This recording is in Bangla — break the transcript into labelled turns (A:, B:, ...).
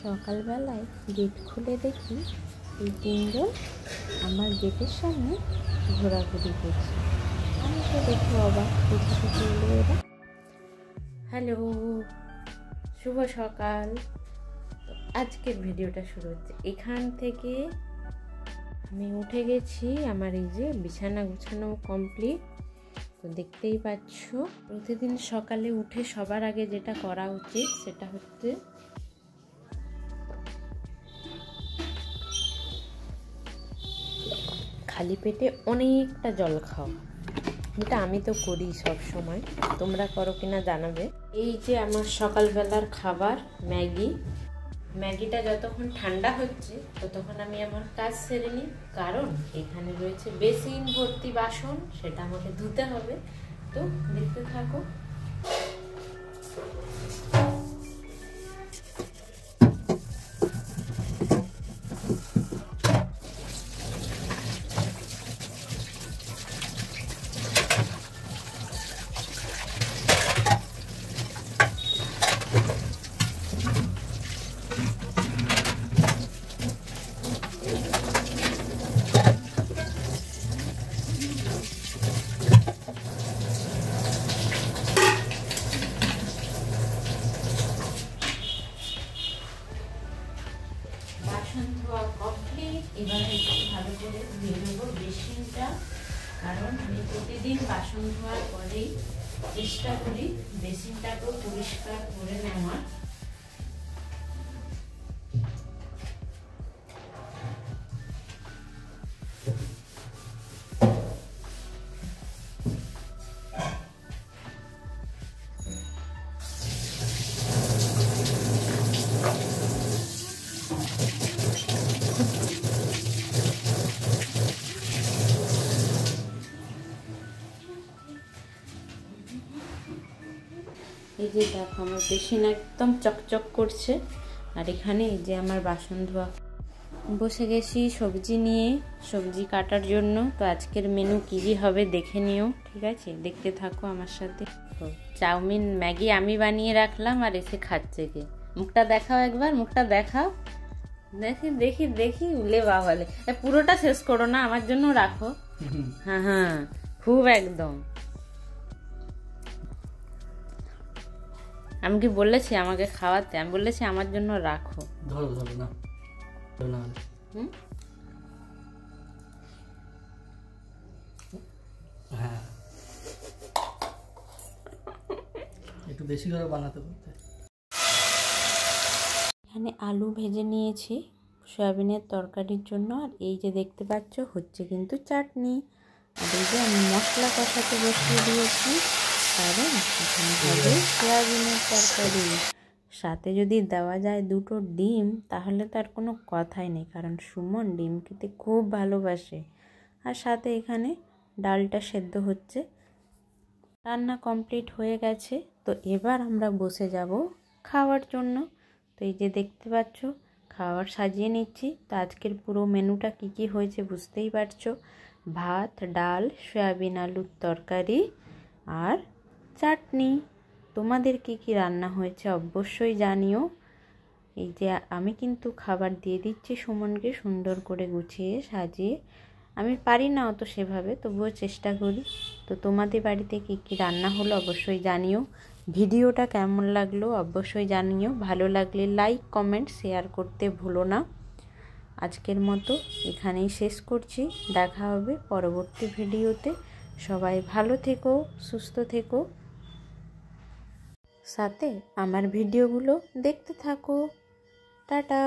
A: সকালবেলায় গেট খুলে দেখি এই তিনজন আমার গেটের সামনে ঘোরাঘুরি করছে। আমি তো দেখে অবাক, কোথা থেকে এলো এরা। হ্যালো, শুভ সকাল। আজকের ভিডিওটা শুরু হচ্ছে এখান থেকে। আমি উঠে গেছি, আমার এই যে বিছানা গুছানো কমপ্লিট। তো দেখতেই পাচ্ছ, প্রতিদিন সকালে উঠে সবার আগে যেটা করা উচিত সেটা হচ্ছে খালি পেটে অনেকটা জল খাও। এটা আমি তো করি সব সময়, তোমরা করো কিনা জানাবে। এই যে আমার সকালবেলার খাবার ম্যাগিটা যতক্ষণ ঠান্ডা হচ্ছে ততক্ষণ আমি আমার কাজ সেরে নিই, কারণ এখানে রয়েছে বেসিন ভর্তি বাসন, সেটা আমাকে ধুতে হবে। তো দেখতে থাকো। এবার একটু ভালো করে ধুয়ে নেবো বেসিনটা, কারণ আমি প্রতিদিন বাসন ধোয়ার পরেই চেষ্টা করি বেসিনটাকেও পরিষ্কার করে নেওয়ার। এই যে দেখো, আমার বেসিন একদম চকচক করছে। আর এখানে এই যে আমার বাসন ধোয়া। বসে গেছি সবজি নিয়ে, সবজি কাটার জন্য। তো আজকের মেনু কী কী হবে দেখে নিও, ঠিক আছে? দেখতে থাকো আমার সাথে। চাউমিন ম্যাগি আমি বানিয়ে রাখলাম, আর এসে খাচ্ছে কে? মুখটা দেখাও একবার, মুখটা দেখাও। দেখি দেখি দেখি, উলে বাবালে। পুরোটা শেষ করো না, আমার জন্য রাখো। হ্যাঁ হ্যাঁ, খুব একদম। আমি কি বলেছি আমাকে খাওয়াতে? আমি বলেছি আমার জন্য রাখো।
B: ধরো ধরো না, হ্যাঁ একটু বেশি করে বানাতে বলতে।
A: এখানে আলু ভেজে নিয়েছি সয়াবিনের তরকারির জন্য। আর এই যে দেখতে পাচ্ছ হচ্ছে কিন্তু চাটনি। আর এই যে আমি মশলা কষাতে বসিয়ে দিয়েছি, কারণ এখানে হবে সয়াবিনের তরকারি। সাথে যদি দেওয়া যায় দুটো ডিম, তাহলে তার কোনো কথাই নেই, কারণ সুমন ডিম খেতে খুব ভালোবাসে। আর সাথে এখানে ডালটা সেদ্ধ হচ্ছে। রান্না কমপ্লিট হয়ে গেছে। তো এবার আমরা বসে যাব খাওয়ার জন্য। তো এই যে দেখতে পাচ্ছ, খাবার সাজিয়ে নিচ্ছি। তো আজকের পুরো মেনুটা কি কি হয়েছে বুঝতেই পারছো। ভাত, ডাল, সয়াবিন আলুর তরকারি আর চাটনি। তোমাদের কি কি রান্না হয়েছে অবশ্যই জানিও। এই যে আমি কিন্তু খাবার দিয়ে দিচ্ছি সুমনকে, সুন্দর করে গুছিয়ে সাজিয়ে। আমি পারি না অত সেভাবে, তবুও চেষ্টা করি। তো তোমাদের বাড়িতে কি কি রান্না হলো অবশ্যই জানিও। ভিডিওটা কেমন লাগলো অবশ্যই জানিও। ভালো লাগলে লাইক, কমেন্ট, শেয়ার করতে ভুলো না। আজকের মতো এখানেই শেষ করছি। দেখা হবে পরবর্তী ভিডিওতে। সবাই ভালো থেকো, সুস্থ থেকো, সাথে আমার ভিডিওগুলো দেখতে থাকো। টাটা।